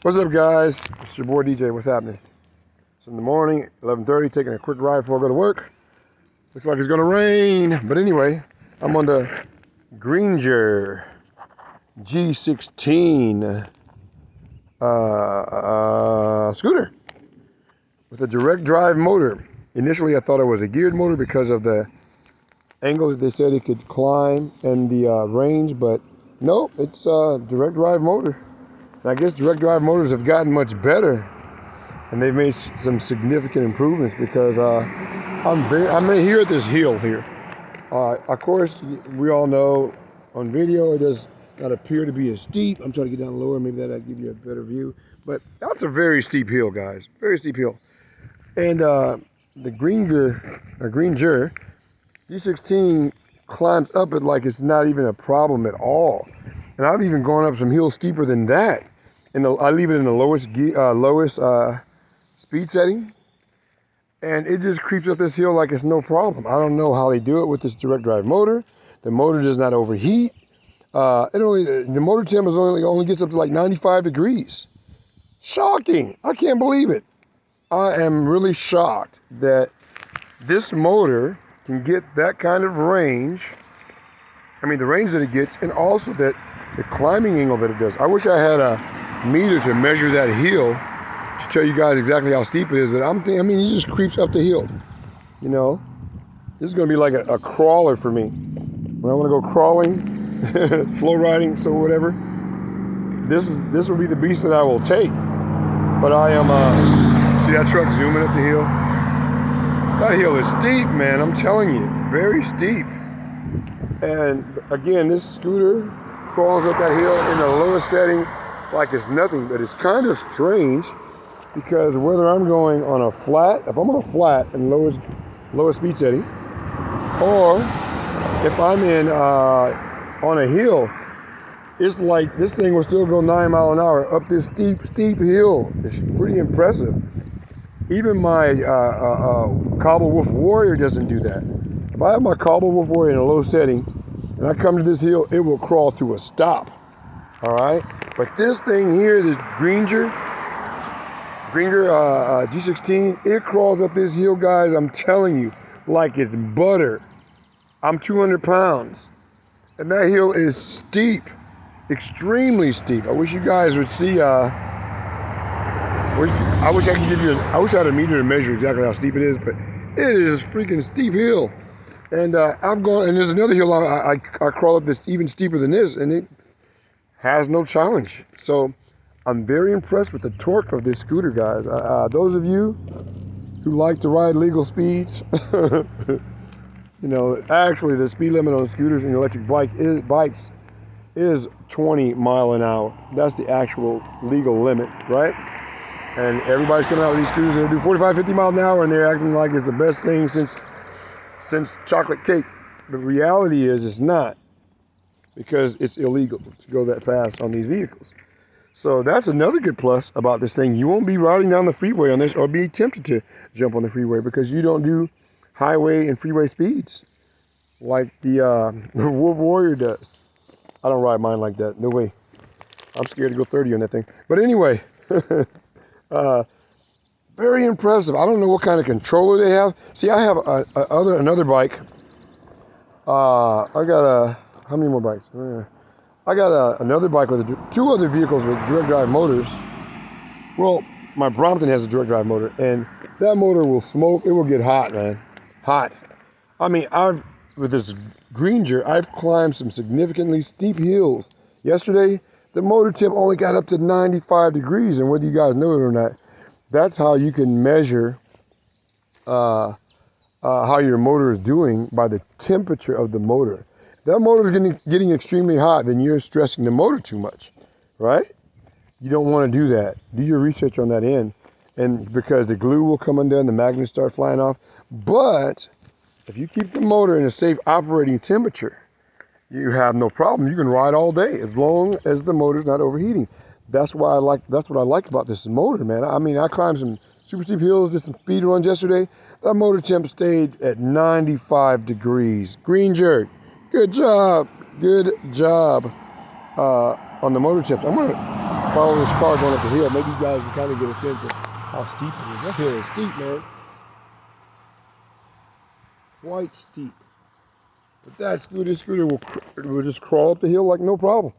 What's up, guys? It's your boy DJ. What's happening? It's in the morning, 11:30, taking a quick ride before I go to work. Looks like it's gonna rain, but anyway, I'm on the Greenger G16 scooter with a direct drive motor. Initially, I thought it was a geared motor because of the angle that they said it could climb and the range, but no, it's a direct drive motor. And I guess direct drive motors have gotten much better, and they've made some significant improvements because I'm here at this hill here. Of course, we all know on video it does not appear to be as steep. I'm trying to get down lower, maybe that'll give you a better view. But that's a very steep hill, guys. Very steep hill. And the Greenger G16 climbs up it like it's not even a problem at all. And I've even gone up some hills steeper than that. And I leave it in the lowest speed setting, and it just creeps up this hill like it's no problem. I don't know how they do it with this direct drive motor. The motor does not overheat. The motor temp is only gets up to like 95 degrees. Shocking! I can't believe it. I am really shocked that this motor can get that kind of range. I mean, the range that it gets, and also that the climbing angle that it does. I wish I had a meter to measure that hill to tell you guys exactly how steep it is, but I mean, it just creeps up the hill. You know, this is gonna be like a crawler for me. When I wanna go crawling, slow riding, so whatever, this will be the beast that I will take. But I am, see that truck zooming up the hill? That hill is steep, man, I'm telling you, very steep. And again, this scooter crawls up that hill in the lowest setting like it's nothing, but it's kind of strange because whether I'm going on a flat, if I'm on a flat and lowest speed setting, or if I'm in on a hill, it's like this thing will still go 9 miles an hour up this steep hill. It's pretty impressive. Even my Cobble Wolf Warrior doesn't do that. If I have my Cobble Wolf Warrior in a low setting and I come to this hill, it will crawl to a stop. All right, but this thing here, this Greenger G16, it crawls up this hill, guys. I'm telling you, like it's butter. I'm 200 pounds, and that hill is steep, extremely steep. I wish you guys would see. I wish I could give you. I wish I had a meter to measure exactly how steep it is, but it is a freaking steep hill. And I've gone, and there's another hill I crawl up that's even steeper than this, and it has no challenge. So I'm very impressed with the torque of this scooter, guys. Those of you who like to ride legal speeds, you know, actually the speed limit on scooters and electric bikes is 20 miles an hour. That's the actual legal limit, right? And everybody's coming out with these scooters that do 45, 50 miles an hour, and they're acting like it's the best thing since chocolate cake. The reality is it's not, because it's illegal to go that fast on these vehicles. So that's another good plus about this thing. You won't be riding down the freeway on this or be tempted to jump on the freeway because you don't do highway and freeway speeds like the Wolf Warrior does. I don't ride mine like that, no way. I'm scared to go 30 on that thing. But anyway, very impressive. I don't know what kind of controller they have. See, I have another bike. I got how many more bikes? I got another bike with two other vehicles with direct drive motors. Well, my Brompton has a direct drive motor, and that motor will smoke. It will get hot, man. Hot. I mean, with this Greenger, I've climbed some significantly steep hills. Yesterday, the motor temp only got up to 95 degrees, and whether you guys know it or not, that's how you can measure how your motor is doing by the temperature of the motor. If that motor is getting extremely hot, then you're stressing the motor too much, right? You don't want to do that. Do your research on that end, and because the glue will come undone, the magnets start flying off. But if you keep the motor in a safe operating temperature, you have no problem. You can ride all day as long as the motor's not overheating. That's what I like about this motor, man. I mean, I climbed some super steep hills, did some speed runs yesterday. That motor temp stayed at 95 degrees. Greenger, good job on the motor temps. I'm gonna follow this car going up the hill. Maybe you guys can kind of get a sense of how steep it is. That hill is steep, man. Quite steep. But that scooter will just crawl up the hill like no problem.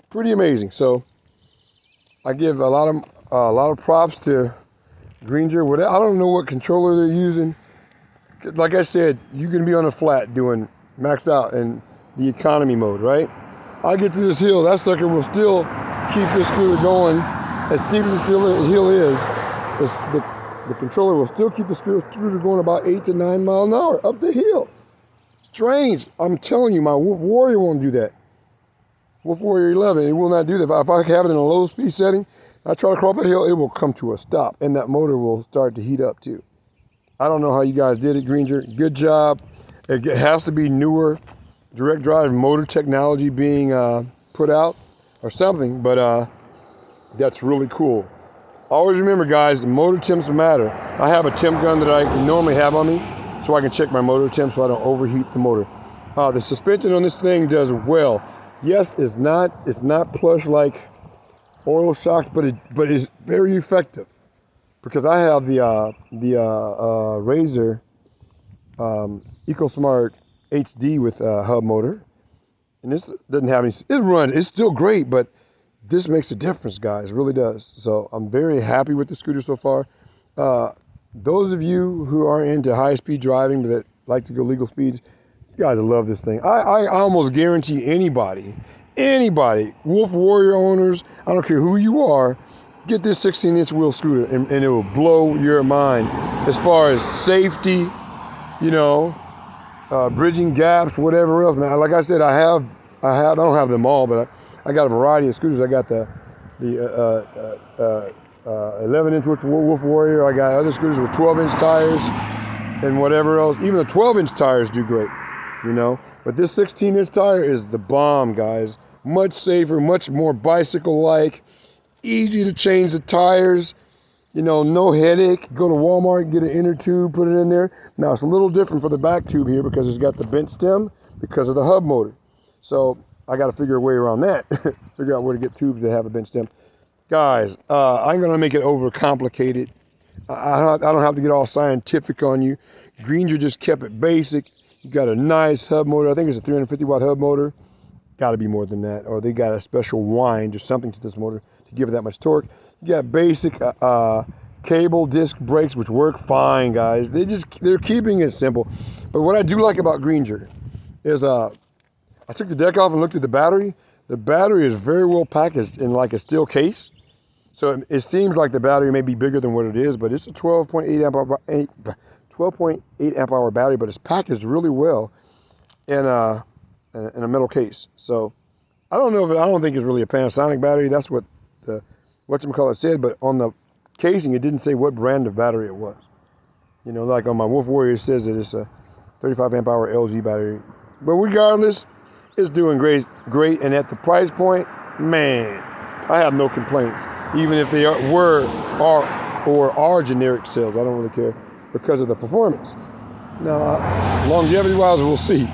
Pretty amazing. So I give a lot of props to Greenger. I don't know what controller they're using. Like I said, you can be on a flat doing max out in the economy mode, right? I get to this hill, that sucker will still keep this scooter going. As steep as the hill is, the controller will still keep the scooter going about 8 to 9 miles an hour up the hill. Strange. I'm telling you, my Wolf Warrior won't do that. Wolf Warrior 11, it will not do that. If I have it in a low speed setting, I try to crawl up the hill, it will come to a stop, and that motor will start to heat up too. I don't know how you guys did it, Greenger. Good job. It has to be newer direct drive motor technology being put out or something, but that's really cool. Always remember, guys, motor temps matter. I have a temp gun that I normally have on me so I can check my motor temp so I don't overheat the motor. The suspension on this thing does well. Yes, it's not plush like oil shocks, but it's very effective. Because I have the Razor EcoSmart HD with hub motor, and this doesn't have any. It runs. It's still great, but this makes a difference, guys. It really does. So I'm very happy with the scooter so far. Those of you who are into high-speed driving but that like to go legal speeds, you guys will love this thing. I almost guarantee anybody, Wolf Warrior owners, I don't care who you are, get this 16-inch wheel scooter and it will blow your mind as far as safety, you know, bridging gaps, whatever else, man. Like I said, I don't have them all, but I got a variety of scooters. I got the 11-inch Wolf Warrior. I got other scooters with 12-inch tires and whatever else. Even the 12-inch tires do great, you know. But this 16-inch tire is the bomb, guys. Much safer, much more bicycle-like. Easy to change the tires, you know, no headache. Go to Walmart, get an inner tube, put it in there. Now it's a little different for the back tube here because it's got the bent stem because of the hub motor. So I got to figure a way around that. Figure out where to get tubes that have a bent stem. Guys, I'm going to make it overcomplicated. I don't have to get all scientific on you. Greenger just kept it basic. You got a nice hub motor. I think it's a 350 watt hub motor. Got to be more than that. Or they got a special wind or something to this motor to give it that much torque. You got basic cable disc brakes, which work fine, guys. They're keeping it simple. But what I do like about Greenger is I took the deck off and looked at the battery. The battery is very well packaged in like a steel case. So it seems like the battery may be bigger than what it is, but it's a 12.8 amp hour battery, but it's packaged really well in a metal case. So I don't think it's really a Panasonic battery. That's what the whatchamacallit said, but on the casing it didn't say what brand of battery it was. You know, like on my Wolf Warrior it says that it's a 35 amp hour LG battery. But regardless, it's doing great, and at the price point, man, I have no complaints. Even if they are generic sales, I don't really care because of the performance. Now, longevity-wise, we'll see.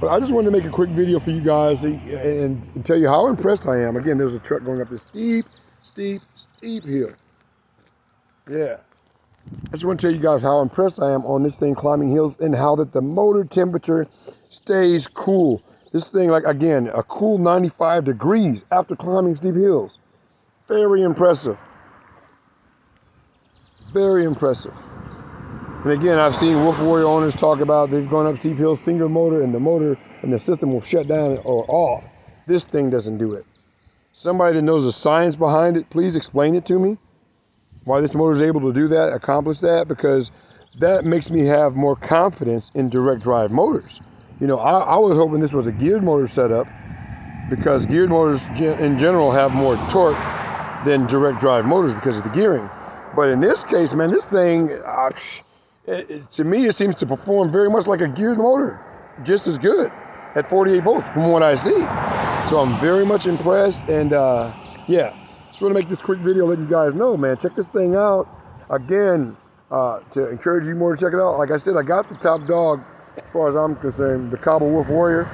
But I just wanted to make a quick video for you guys and tell you how impressed I am. Again, there's a truck going up this steep hill. Yeah. I just want to tell you guys how impressed I am on this thing climbing hills and how that the motor temperature stays cool. This thing, like, again, a cool 95 degrees after climbing steep hills. Very impressive. Very impressive. And again, I've seen Wolf Warrior owners talk about they've gone up steep hills, single motor, and the motor and the system will shut down or off. This thing doesn't do it. Somebody that knows the science behind it, please explain it to me. Why this motor is able to do that, accomplish that, because that makes me have more confidence in direct drive motors. You know, I was hoping this was a geared motor setup because geared motors in general have more torque than direct drive motors because of the gearing. But in this case, man, this thing, to me, it seems to perform very much like a geared motor, just as good at 48 volts from what I see. So I'm very much impressed, and yeah, just want to make this quick video, let you guys know, man, check this thing out. Again, to encourage you more to check it out, like I said, I got the top dog as far as I'm concerned, the Cobble Wolf Warrior.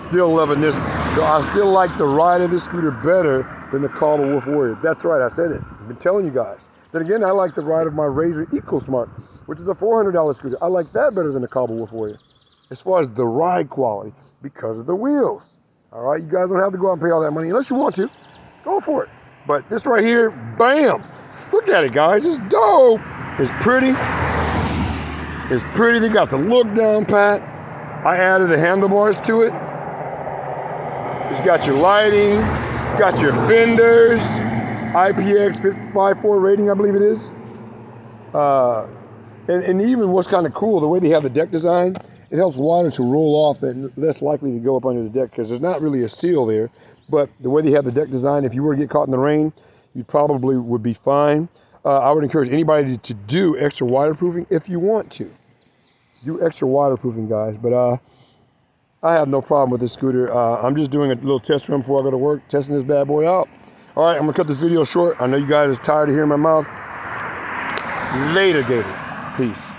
Still loving this. I still like the ride of this scooter better than the Cobble Wolf Warrior. That's right, I said it. I've been telling you guys. Then again, I like the ride of my Razor EcoSmart, which is a $400 scooter. I like that better than the Cobble Wolf Warrior, as far as the ride quality, because of the wheels. All right, you guys don't have to go out and pay all that money unless you want to. Go for it. But this right here, bam! Look at it, guys. It's dope. It's pretty. It's pretty. They got the look down pat. I added the handlebars to it. It's got your lighting, got your fenders, IPX 5.4 rating, I believe it is. And even what's kind of cool, the way they have the deck design, it helps water to roll off and less likely to go up under the deck because there's not really a seal there. But the way they have the deck design, if you were to get caught in the rain, you probably would be fine. I would encourage anybody to do extra waterproofing if you want to. Do extra waterproofing, guys. But I have no problem with this scooter. I'm just doing a little test run before I go to work, testing this bad boy out. All right, I'm gonna cut this video short. I know you guys are tired of hearing my mouth. Later, Gator. Peace.